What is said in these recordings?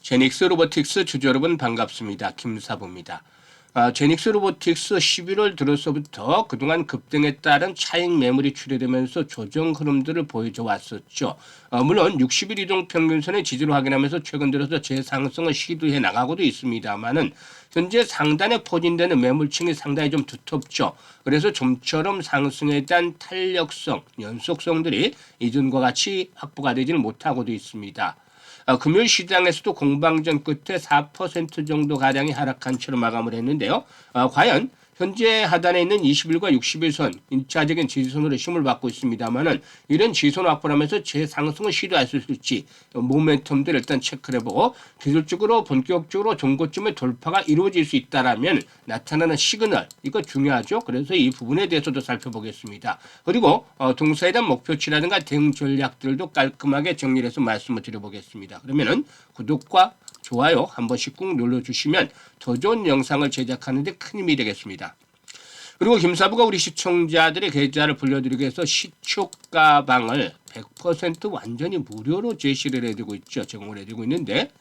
제닉스 로보틱스 주주 여러분 반갑습니다. 김사부입니다. 제닉스 로보틱스 11월 들어서부터 그동안 급등에 따른 차익 매물이 출현되면서 조정 흐름들을 보여줘 왔었죠. 물론 60일 이동 평균선의 지지를 확인하면서 최근 들어서 재상승을 시도해 나가고도 있습니다만은 현재 상단에 포진되는 매물층이 상당히 좀 두텁죠. 그래서 좀처럼 상승에 대한 탄력성, 연속성들이 이전과 같이 확보가 되지는 못하고도 있습니다. 금요일 시장에서도 공방전 끝에 4% 정도 가량이 하락한 채로 마감을 했는데요. 과연 현재 하단에 있는 20일과 60일 선 1차적인 지지선으로 힘을 받고 있습니다만은 이런 지지선 확보를 하면서 재상승을 시도할 수 있을지 모멘텀들을 일단 체크를 해보고 기술적으로 본격적으로 종고점의 돌파가 이루어질 수 있다라면 나타나는 시그널 이거 중요하죠. 그래서 이 부분에 대해서도 살펴보겠습니다. 그리고 동사에 대한 목표치라든가 대응 전략들도 깔끔하게 정리를 해서 말씀을 드려보겠습니다. 그러면은 구독과 좋아요 한 번씩 꾹 눌러주시면 더 좋은 영상을 제작하는 데 큰 힘이 되겠습니다. 그리고 김사부가 우리 시청자들의 계좌를 불려드리기 위해서 시초가방을 100% 완전히 무료로 제시를 해드리고 있죠. 제공을 해드리고 있는데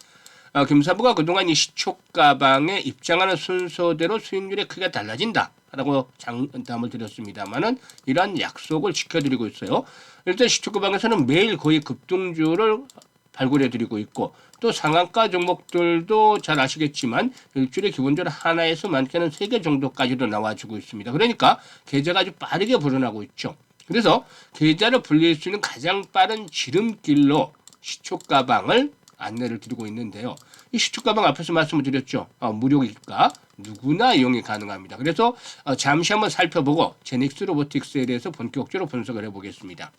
김사부가 그동안 이 시초가방에 입장하는 순서대로 수익률이 크게 달라진다 라고 장담을 드렸습니다만은 이러한 약속을 지켜드리고 있어요. 일단 시초가방에서는 매일 거의 급등주를 발굴해드리고 있고 또 상한가 종목들도 잘 아시겠지만 일주일에 기본적으로 하나에서 많게는 3개 정도까지도 나와주고 있습니다. 그러니까 계좌가 아주 빠르게 불어나고 있죠. 그래서 계좌를 불릴 수 있는 가장 빠른 지름길로 시초가방을 안내를 드리고 있는데요. 이 시초가방 앞에서 말씀을 드렸죠. 무료니까 누구나 이용이 가능합니다. 그래서 잠시 한번 살펴보고 제닉스 로보틱스에 대해서 본격적으로 분석을 해보겠습니다.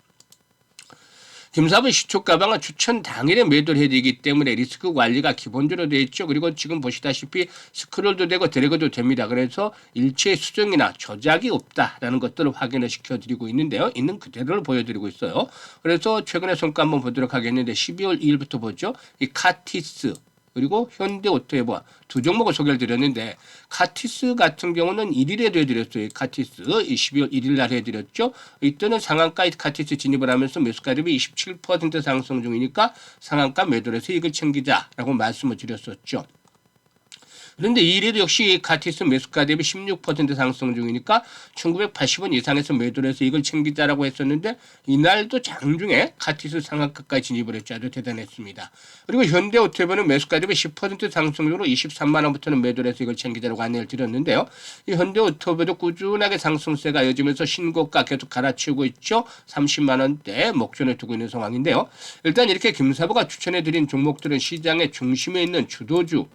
김사부 시초가방은 추천 당일에 매도를 해드리기 때문에 리스크 관리가 기본적으로 되어 있죠. 그리고 지금 보시다시피 스크롤도 되고 드래그도 됩니다. 그래서 일체 수정이나 조작이 없다라는 것들을 확인을 시켜드리고 있는데요. 있는 그대로를 보여드리고 있어요. 그래서 최근에 성과 한번 보도록 하겠는데 12월 2일부터 보죠. 이 카티스 그리고 현대오토에버 두 종목을 소개를 드렸는데 카티스 같은 경우는 1일에도 해드렸어요. 카티스 12월 1일 날 해드렸죠. 이때는 상한가에 카티스 진입을 하면서 매수가 대비 27% 상승 중이니까 상한가 매도를 해서 이익을 챙기자라고 말씀을 드렸었죠. 그런데 이일에도 역시 카티스 매수가 대비 16% 상승 중이니까 1980원 이상에서 매도를 해서 이걸 챙기자라고 했었는데 이날도 장중에 카티스 상한가까지 진입을 했죠. 아주 대단했습니다. 그리고 현대오토에버는 매수가 대비 10% 상승으로 23만 원부터는 매도를 해서 이걸 챙기자라고 안내를 드렸는데요. 이 현대오토에버도 꾸준하게 상승세가 이어지면서 신고가 계속 갈아치우고 있죠. 30만 원대 목전에 두고 있는 상황인데요. 일단 이렇게 김사부가 추천해드린 종목들은 시장의 중심에 있는 주도주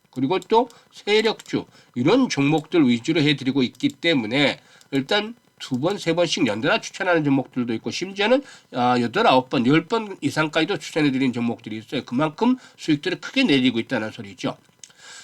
그리고 또 세력주 이런 종목들 위주로 해드리고 있기 때문에 일단 2번, 3번씩 연달아 추천하는 종목들도 있고 심지어는 8, 9번, 10번 이상까지도 추천해드린 종목들이 있어요. 그만큼 수익들을 크게 내리고 있다는 소리죠.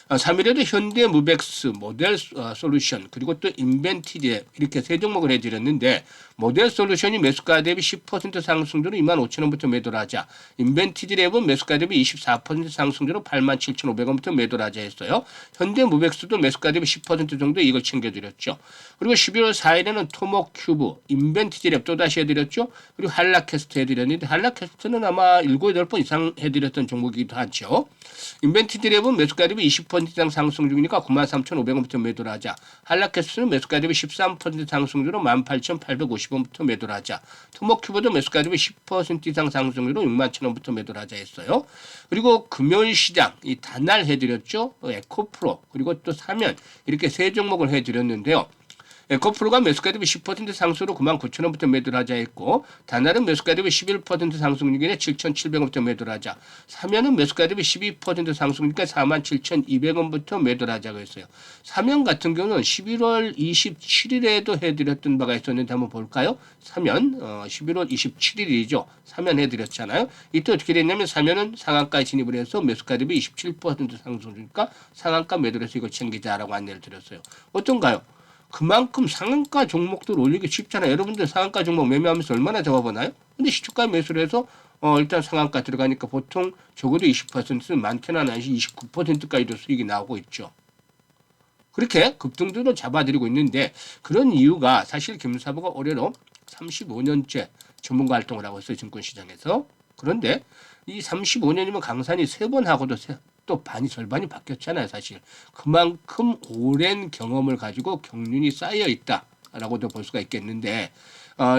3일에도 현대 무벡스, 모델 솔루션 그리고 또 인벤티제 이렇게 세 종목을 해드렸는데 모델 솔루션이 매수가 대비 10% 상승주로 25,000원부터 매도를 하자. 인벤티지랩은 매수가 대비 24% 상승주로 87,500원부터 매도를 하자 했어요. 현대 무벡스도 매수가 대비 10% 정도 이걸 챙겨드렸죠. 그리고 12월 4일에는 토모큐브, 인벤티지랩 또다시 해드렸죠. 그리고 한라캐스트 해드렸는데 한라캐스트는 아마 7, 8번 이상 해드렸던 종목이기도 하죠. 인벤티지랩은 매수가 대비 20% 이상 상승 중이니까 93,500원부터 매도를 하자. 한라캐스트는 매수가 대비 13% 상승주로 18,850원부터 매도를 하자. 토모큐브도 매수가 대비 10% 이상 상승률로 61,000원부터 매도를 하자 했어요. 그리고 금요일 시장 이 단날 해드렸죠. 에코프로 그리고 또 사면 이렇게 세 종목을 해드렸는데요. 에코프로가 매수가 대비 10% 상승으로 99,000원부터 매도를 하자 했고 단날은 매수가 대비 11% 상승 중이네 7,700원부터 매도를 하자. 사면은 매수가 대비 12% 상승이니까 47,200원부터 매도를 하자고 했어요. 사면 같은 경우는 11월 27일에도 해드렸던 바가 있었는데 한번 볼까요? 사면 11월 27일이죠. 사면 해드렸잖아요. 이때 어떻게 됐냐면 사면은 상한가에 진입을 해서 매수가 대비 27% 상승 중이니까 상한가 매도를 해서 이걸 챙기자라고 안내를 드렸어요. 어떤가요? 그만큼 상한가 종목들 올리기 쉽잖아요. 여러분들 상한가 종목 매매하면서 얼마나 잡아보나요? 근데 시초가 매수를 해서 일단 상한가 들어가니까 보통 적어도 20% 많게는 아니지 29%까지도 수익이 나오고 있죠. 그렇게 급등주로 잡아드리고 있는데 그런 이유가 사실 김사부가 올해로 35년째 전문가 활동을 하고 있어요. 증권시장에서. 그런데 이 35년이면 강산이 3번 하고도 또 절반이 바뀌었잖아요, 사실. 그만큼 오랜 경험을 가지고 경륜이 쌓여 있다라고도 볼 수가 있겠는데,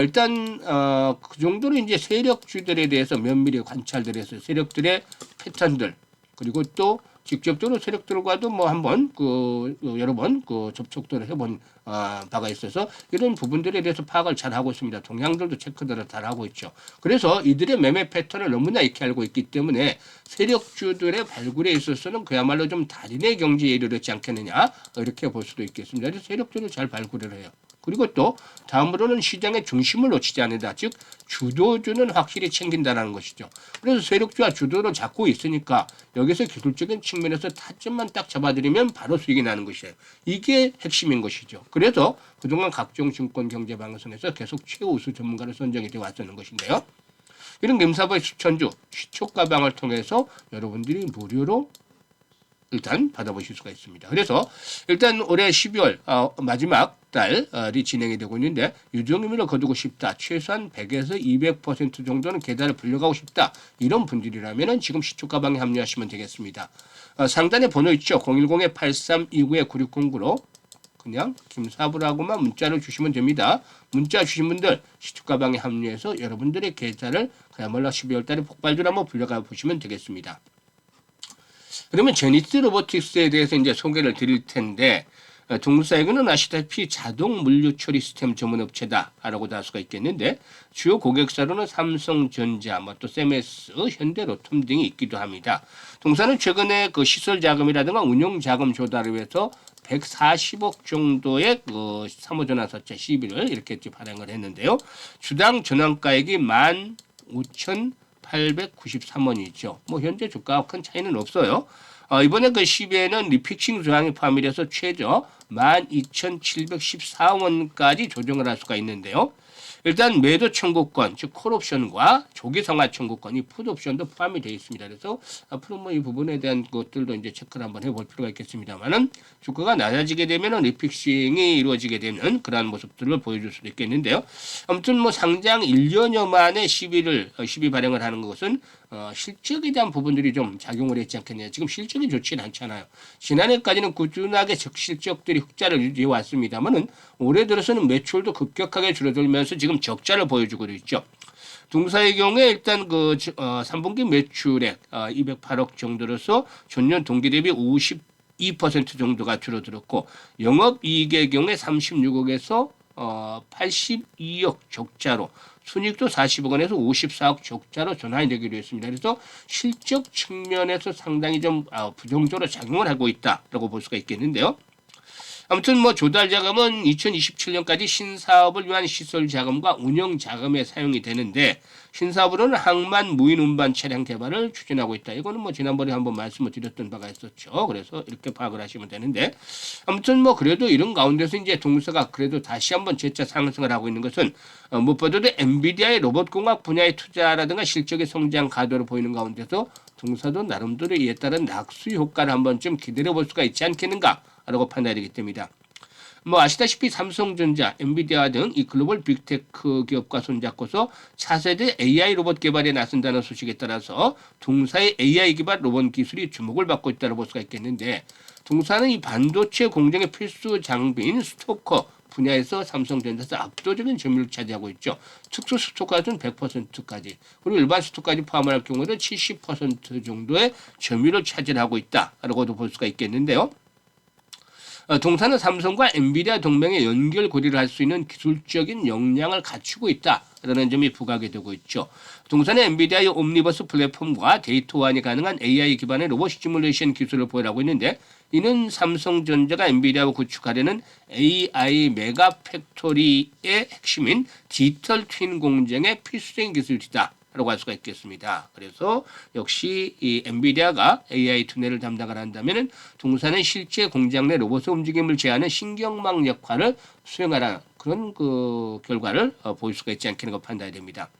일단 그 정도로 이제 세력주들에 대해서 면밀히 관찰들 해서 세력들의 패턴들, 그리고 또 직접적으로 세력들과도 뭐 한번 여러 번 접촉들을 해본 바가 있어서 이런 부분들에 대해서 파악을 잘 하고 있습니다. 동향들도 체크들을 잘 하고 있죠. 그래서 이들의 매매 패턴을 너무나 익히 알고 있기 때문에 세력주들의 발굴에 있어서는 그야말로 좀 달인의 경지에 이르렀지 않겠느냐 이렇게 볼 수도 있겠습니다. 그래서 세력주를 잘 발굴을 해요. 그리고 또 다음으로는 시장의 중심을 놓치지 않는다. 즉 주도주는 확실히 챙긴다는 것이죠. 그래서 세력주와 주도를 잡고 있으니까 여기서 기술적인 측면에서 타점만 딱 잡아들이면 바로 수익이 나는 것이에요. 이게 핵심인 것이죠. 그래서 그동안 각종 증권 경제 방송에서 계속 최우수 전문가로 선정이 되어 왔었는 것인데요. 이런 김사부의 추천주 시초가방을 통해서 여러분들이 무료로 일단 받아보실 수가 있습니다. 그래서 일단 올해 12월 마지막 달이 진행이 되고 있는데 유종 의미를 거두고 싶다. 최소한 100에서 200% 정도는 계좌를 불려가고 싶다. 이런 분들이라면 지금 시초가방에 합류하시면 되겠습니다. 상단에 번호 있죠. 010-8329-9609로 그냥 김사부라고만 문자를 주시면 됩니다. 문자 주신 분들 시초가방에 합류해서 여러분들의 계좌를 그야말로 12월 달에 폭발주로 한번 불려가 보시면 되겠습니다. 그러면 제니스 로보틱스에 대해서 이제 소개를 드릴 텐데, 동사이그는 아시다시피 자동 물류 처리 시스템 전문 업체다라고도 할 수가 있겠는데, 주요 고객사로는 삼성전자, 또 세메스, 현대로톰 등이 있기도 합니다. 동사는 최근에 그 시설 자금이라든가 운용 자금 조달을 위해서 140억 정도의 그 사무전환사채 시비를 이렇게 발행을 했는데요. 주당 전환가액이 15,893원이죠. 뭐 현재 주가와 큰 차이는 없어요. 이번에 그 시비에는 리픽싱 조항이 포함이돼서 최저 12,714원까지 조정을 할 수가 있는데요. 일단 매도 청구권, 즉 콜옵션과 조기 상환 청구권, 이 풋옵션도 포함이 되어 있습니다. 그래서 앞으로 뭐 이 부분에 대한 것들도 이제 체크를 한번 해볼 필요가 있겠습니다만은 주가가 낮아지게 되면은 리픽싱이 이루어지게 되는 그러한 모습들을 보여줄 수도 있겠는데요. 아무튼 뭐 상장 1년여 만에 시비 발행을 하는 것은 실적에 대한 부분들이 좀 작용을 했지 않겠냐. 지금 실적이 좋지는 않잖아요. 지난해까지는 꾸준하게 적실적들이 흑자를 유지해 왔습니다만은 올해 들어서는 매출도 급격하게 줄어들면서 지금 적자를 보여주고 있죠. 동사의 경우에 일단 3분기 매출액 208억 정도로서 전년 동기 대비 52% 정도가 줄어들었고 영업이익의 경우에 36억에서 82억 적자로 순이익도 40억 원에서 54억 적자로 전환이 되기로 했습니다. 그래서 실적 측면에서 상당히 좀 부정적으로 작용을 하고 있다라고 볼 수가 있겠는데요. 아무튼 뭐 조달 자금은 2027년까지 신사업을 위한 시설 자금과 운영 자금에 사용이 되는데 신사업으로는 항만 무인 운반 차량 개발을 추진하고 있다. 이거는 뭐 지난번에 한번 말씀을 드렸던 바가 있었죠. 그래서 이렇게 파악을 하시면 되는데 아무튼 뭐 그래도 이런 가운데서 이제 동사가 그래도 다시 한번 재차 상승을 하고 있는 것은 무엇보다도 엔비디아의 로봇공학 분야의 투자라든가 실적의 성장 가도를 보이는 가운데서 동사도 나름대로 이에 따른 낙수 효과를 한번 좀 기다려 볼 수가 있지 않겠는가라고 판단이 되기 때문이다. 뭐 아시다시피 삼성전자, 엔비디아 등 이 글로벌 빅테크 기업과 손잡고서 차세대 AI 로봇 개발에 나선다는 소식에 따라서 동사의 AI 기반 로봇 기술이 주목을 받고 있다고 볼 수가 있겠는데 동사는 이 반도체 공정의 필수 장비인 스토커 분야에서 삼성전자에서 압도적인 점유율을 차지하고 있죠. 특수 스토커는 100%까지 그리고 일반 스토커까지 포함할 경우에는 70% 정도의 점유율을 차지하고 있다라고도 볼 수가 있겠는데요. 동사는 삼성과 엔비디아 동맹의 연결고리를 할 수 있는 기술적인 역량을 갖추고 있다라는 점이 부각이 되고 있죠. 동사는 엔비디아의 옴니버스 플랫폼과 데이터 호환이 가능한 AI 기반의 로봇 시뮬레이션 기술을 보유하고 있는데 이는 삼성전자가 엔비디아와 구축하려는 AI 메가 팩토리의 핵심인 디지털 트윈 공정의 필수적인 기술이다. 라고 할 수가 있겠습니다. 그래서 역시 이 엔비디아가 AI 투넬을 담당을 한다면 동사는 실제 공장 내 로봇의 움직임을 제어하는 신경망 역할을 수행하라 그런 그 결과를 볼 수가 있지 않겠는가 판단이 됩니다.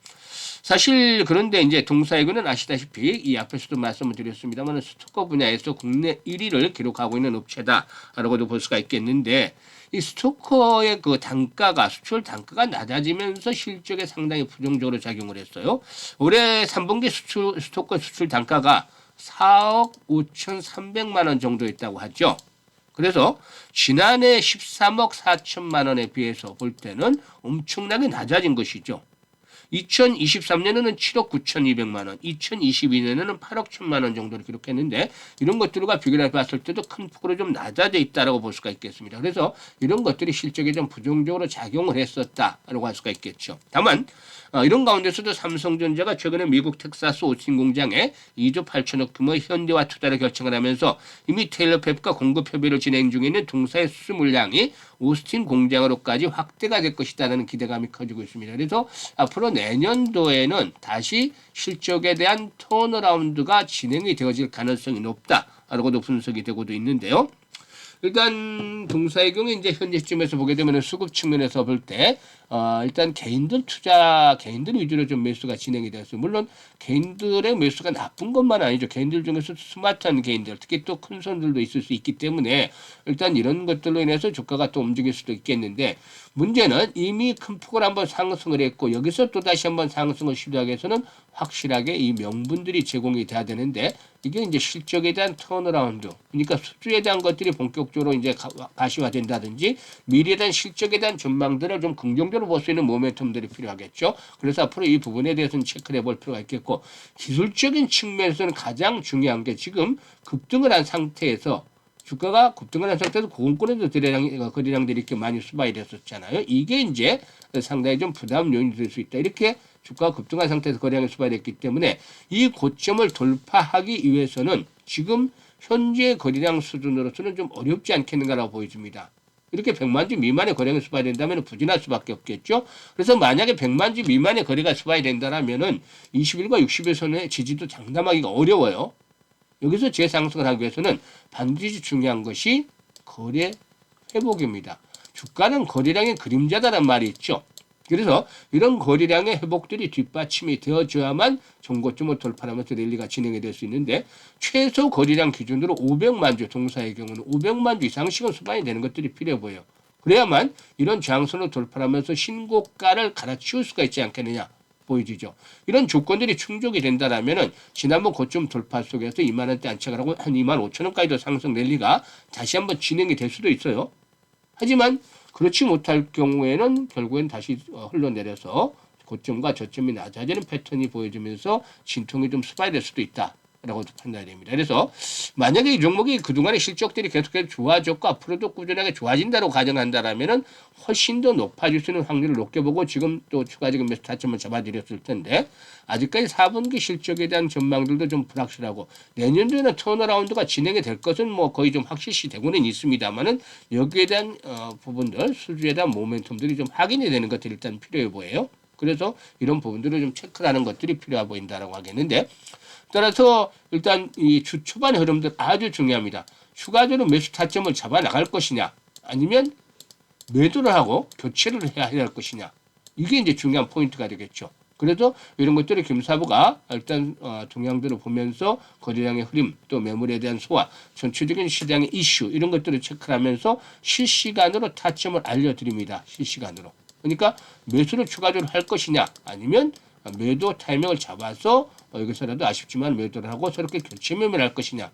사실 그런데 이제 동사이군은 아시다시피 이 앞에서도 말씀을 드렸습니다만 스토커 분야에서 국내 1위를 기록하고 있는 업체다라고도 볼 수가 있겠는데 이 스토커의 그 단가가 수출 단가가 낮아지면서 실적에 상당히 부정적으로 작용을 했어요. 올해 3분기 스토커 수출 단가가 4억 5,300만 원 정도 있다고 하죠. 그래서 지난해 13억 4천만 원에 비해서 볼 때는 엄청나게 낮아진 것이죠. 2023년에는 7억 9,200만 원, 2022년에는 8억 1천만 원 정도를 기록했는데 이런 것들과 비교해 봤을 때도 큰 폭으로 좀 낮아져 있다라고 볼 수가 있겠습니다. 그래서 이런 것들이 실적에 좀 부정적으로 작용을 했었다라고 할 수가 있겠죠. 다만 이런 가운데서도 삼성전자가 최근에 미국 텍사스 오스틴 공장에 2조 8천억 규모의 현대화 투자를 결정을 하면서 이미 테일러 팹과 공급 협의를 진행 중에 있는 동사의 수주 물량이 오스틴 공장으로까지 확대가 될 것이다라는 기대감이 커지고 있습니다. 그래서 앞으로 내년도에는 다시 실적에 대한 턴어라운드가 진행이 되어질 가능성이 높다라고도 분석이 되고도 있는데요. 일단 동사의 경우 이제 현재 시점에서 보게 되면 수급 측면에서 볼 때 일단 개인들 위주로 좀 매수가 진행이 되었어요. 물론 개인들의 매수가 나쁜 것만 아니죠. 개인들 중에서 스마트한 개인들, 특히 또 큰 손들도 있을 수 있기 때문에 일단 이런 것들로 인해서 주가가 또 움직일 수도 있겠는데 문제는 이미 큰 폭을 한번 상승을 했고 여기서 또 다시 한번 상승을 시도하기 위해서는 확실하게 이 명분들이 제공이 돼야 되는데 이게 이제 실적에 대한 턴어라운드, 그러니까 수주에 대한 것들이 본격적으로 이제 가시화된다든지 미래에 대한 실적에 대한 전망들을 좀 긍정적으로 볼 수 있는 모멘텀들이 필요하겠죠. 그래서 앞으로 이 부분에 대해서는 체크를 해볼 필요가 있겠고 기술적인 측면에서는 가장 중요한 게 지금 급등을 한 상태에서 주가가 급등을 한 상태에서 고금권에도 거래량들이 이렇게 많이 수반이 됐었잖아요. 이게 이제 상당히 좀 부담 요인이 될 수 있다. 이렇게 주가가 급등한 상태에서 거래량이 수반이 됐기 때문에 이 고점을 돌파하기 위해서는 지금 현재 거래량 수준으로서는 좀 어렵지 않겠는가라고 보여집니다. 이렇게 100만 주 미만의 거래가 수반이 된다면 부진할 수밖에 없겠죠. 그래서 만약에 100만 주 미만의 거래가 수반이 된다면은 20일과 60일 선의 지지도 장담하기가 어려워요. 여기서 재상승을 하기 위해서는 반드시 중요한 것이 거래 회복입니다. 주가는 거래량의 그림자다란 말이 있죠. 그래서 이런 거래량의 회복들이 뒷받침이 되어줘야만 종고점을 돌파하면서 랠리가 진행이 될 수 있는데 최소 거래량 기준으로 500만 주, 동사의 경우는 500만 주 이상씩은 수반이 되는 것들이 필요해 보여요. 그래야만 이런 저항선을 돌파하면서 신고가를 갈아치울 수가 있지 않겠느냐 보여지죠. 이런 조건들이 충족이 된다라면은 지난번 고점 돌파 속에서 2만 원대 안착을 하고 한 2만 5천 원까지도 상승 랠리가 다시 한번 진행이 될 수도 있어요. 하지만 그렇지 못할 경우에는 결국엔 다시 흘러내려서 고점과 저점이 낮아지는 패턴이 보여지면서 진통이 좀 수반될 수도 있다라고 판단이 됩니다. 그래서 만약에 이 종목이 그동안의 실적들이 계속해서 좋아졌고 앞으로도 꾸준하게 좋아진다고 가정한다라면은 훨씬 더 높아질 수 있는 확률을 높게 보고 지금 또 추가적인 매수 타점을 잡아드렸을 텐데 아직까지 4분기 실적에 대한 전망들도 좀 불확실하고 내년도에는 턴어라운드가 진행이 될 것은 뭐 거의 좀 확실시 되고는 있습니다만은 여기에 대한 부분들 수주에 대한 모멘텀들이 좀 확인이 되는 것들이 일단 필요해 보여요. 그래서 이런 부분들을 좀 체크하는 것들이 필요해 보인다라고 하겠는데 따라서 일단 이 주 초반 흐름들 아주 중요합니다. 추가적으로 매수 타점을 잡아 나갈 것이냐 아니면 매도를 하고 교체를 해야 할 것이냐 이게 이제 중요한 포인트가 되겠죠. 그래서 이런 것들을 김사부가 일단 동향들을 보면서 거래량의 흐름 또 매물에 대한 소화 전체적인 시장의 이슈 이런 것들을 체크하면서 실시간으로 타점을 알려드립니다. 실시간으로. 그러니까 매수를 추가적으로 할 것이냐 아니면 매도 타이밍을 잡아서 여기서라도 아쉽지만 매도를 하고 새롭게 교체 매매를 할 것이냐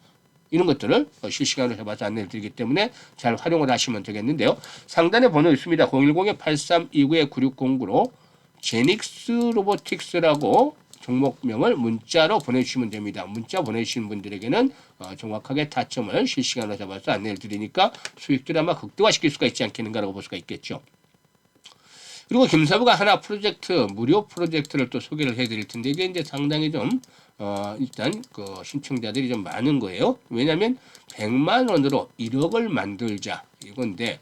이런 것들을 실시간으로 해봐서 안내를 드리기 때문에 잘 활용을 하시면 되겠는데요. 상단에 번호 있습니다. 010-8329-9609로 제닉스 로보틱스라고 종목명을 문자로 보내주시면 됩니다. 문자 보내주시는 분들에게는 정확하게 타점을 실시간으로 잡아서 안내를 드리니까 수익들을 아마 극대화시킬 수가 있지 않겠는가라고 볼 수가 있겠죠. 그리고 김사부가 하나 프로젝트, 무료 프로젝트를 또 소개를 해드릴 텐데 이게 이제 상당히 좀 일단 그 신청자들이 좀 많은 거예요. 왜냐하면 100만 원으로 1억을 만들자 이건데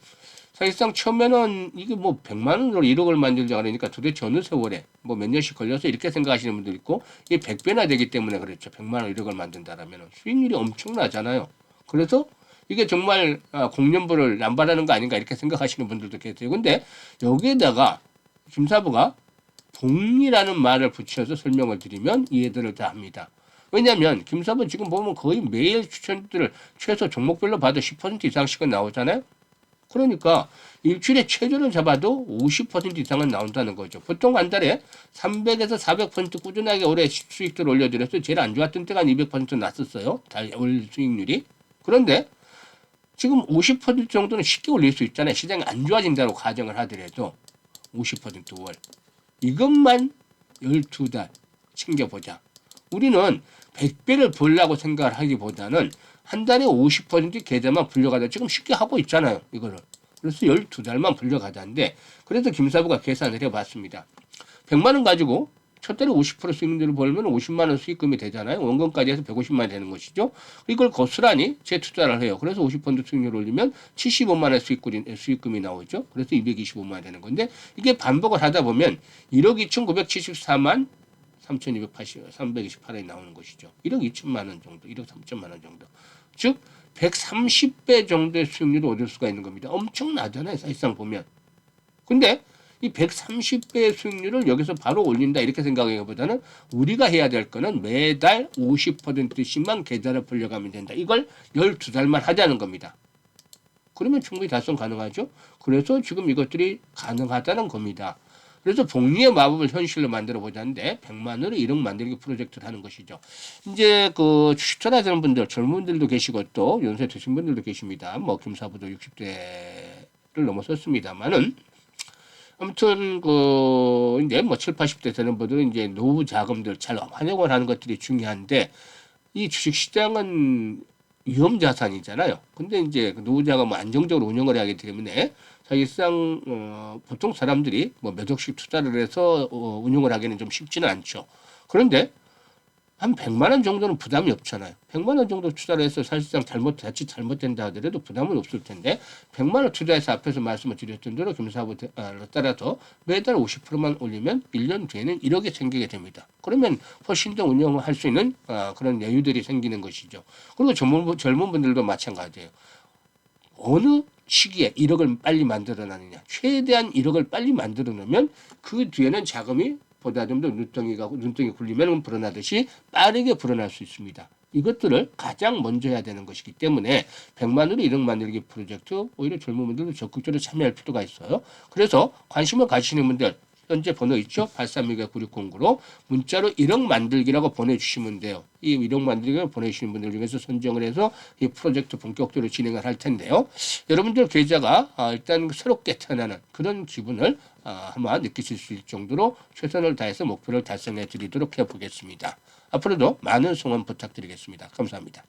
사실상 처음에는 이게 뭐 100만 원으로 1억을 만들자 그러니까 도대체 어느 세월에 뭐 몇 년씩 걸려서 이렇게 생각하시는 분들 있고 이게 100배나 되기 때문에 그렇죠. 100만 원 1억을 만든다라면 수익률이 엄청나잖아요. 그래서 이게 정말 공연부를 남발하는 거 아닌가 이렇게 생각하시는 분들도 계세요. 근데 여기에다가 김사부가 복리라는 말을 붙여서 설명을 드리면 이해들을 다 합니다. 왜냐하면 김사부 지금 보면 거의 매일 추천들을 최소 종목별로 봐도 10% 이상씩은 나오잖아요. 그러니까 일주일에 최저를 잡아도 50% 이상은 나온다는 거죠. 보통 한 달에 300에서 400% 꾸준하게 올해 수익들을 올려드려서 제일 안 좋았던 때가 한 200% 났었어요. 월 수익률이. 그런데 지금 50% 정도는 쉽게 올릴 수 있잖아요. 시장이 안 좋아진다고 가정을 하더라도 50% 월. 이것만 12달 챙겨보자. 우리는 100배를 벌려고 생각을 하기보다는 한 달에 50% 계좌만 불려가자. 지금 쉽게 하고 있잖아요. 이거를. 그래서 12달만 불려가자인데 그래서 김사부가 계산을 해봤습니다. 100만 원 가지고 첫 달에 50% 수익률을 벌면 50만 원 수익금이 되잖아요. 원금까지 해서 150만 원이 되는 것이죠. 이걸 고스란히 재투자를 해요. 그래서 50% 수익률을 올리면 75만 원 수익금이 나오죠. 그래서 225만 원 되는 건데 이게 반복을 하다 보면 1억 2,974만 3,228원이 나오는 것이죠. 1억 2천만 원 정도, 1억 3천만 원 정도. 즉 130배 정도의 수익률을 얻을 수가 있는 겁니다. 엄청나잖아요. 사실상 보면. 근데 이 130배의 수익률을 여기서 바로 올린다 이렇게 생각하기보다는 우리가 해야 될 거는 매달 50%씩만 계좌를 불려가면 된다. 이걸 12달만 하자는 겁니다. 그러면 충분히 달성 가능하죠. 그래서 지금 이것들이 가능하다는 겁니다. 그래서 복리의 마법을 현실로 만들어 보자는데 100만으로 1억 만들기 프로젝트를 하는 것이죠. 이제 그 추천하시는 분들, 젊은 분들도 계시고 또 연세 드신 분들도 계십니다. 뭐 김사부도 60대를 넘어섰습니다만은 아무튼 그 이제 뭐 7, 80대 되는 분들은 이제 노후 자금들 잘 활용을 하는 것들이 중요한데 이 주식 시장은 위험 자산이잖아요. 근데 이제 노후 자금을 안정적으로 운영을 하기 때문에 사실상 보통 사람들이 뭐 몇 억씩 투자를 해서 운용을 하기는 좀 쉽지는 않죠. 그런데 한 100만 원 정도는 부담이 없잖아요. 100만 원 정도 투자를 해서 사실상 자칫 잘못된다 하더라도 부담은 없을 텐데 100만 원 투자해서 앞에서 말씀을 드렸던 대로 김사부에 따라서 매달 50%만 올리면 1년 뒤에는 1억이 생기게 됩니다. 그러면 훨씬 더 운영을 할 수 있는 그런 여유들이 생기는 것이죠. 그리고 젊은 분들도 마찬가지예요. 어느 시기에 1억을 빨리 만들어내느냐. 최대한 1억을 빨리 만들어 놓으면 그 뒤에는 자금이 보다 좀 더 눈덩이 굴리면 불어나듯이 빠르게 불어날 수 있습니다. 이것들을 가장 먼저 해야 되는 것이기 때문에 100만으로 1억 만들기 프로젝트 오히려 젊은 분들도 적극적으로 참여할 필요가 있어요. 그래서 관심을 가지시는 분들 현재 번호 있죠? 832-9609로 문자로 1억 만들기라고 보내주시면 돼요. 이 1억 만들기를 보내주시는 분들 중에서 선정을 해서 이 프로젝트 본격적으로 진행을 할 텐데요. 여러분들 계좌가 일단 새롭게 태어나는 그런 기분을 아마 느끼실 수 있을 정도로 최선을 다해서 목표를 달성해 드리도록 해보겠습니다. 앞으로도 많은 성원 부탁드리겠습니다. 감사합니다.